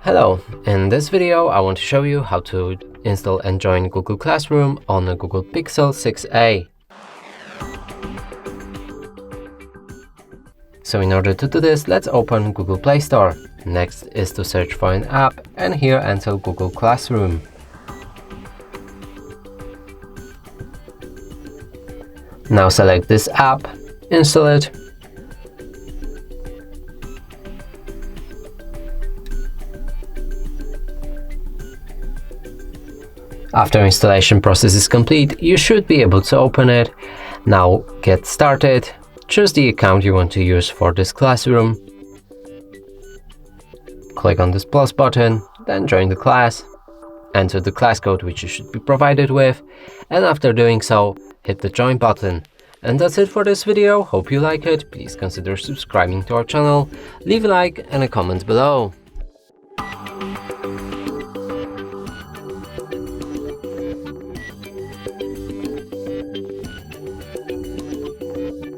Hello, in this video I want to show you how to install and join Google Classroom on a Google Pixel 6a. So in order to do this, let's open Google Play Store. Next is to search for an app and here enter Google Classroom. Now select this app, install it. After installation process is complete, you should be able to open it. Now get started. Choose the account you want to use for this classroom. Click on this plus button, then join the class. Enter the class code which you should be provided with, and after doing so, hit the join button. And that's it for this video. Hope you like it. Please consider subscribing to our channel, leave a like and a comment below.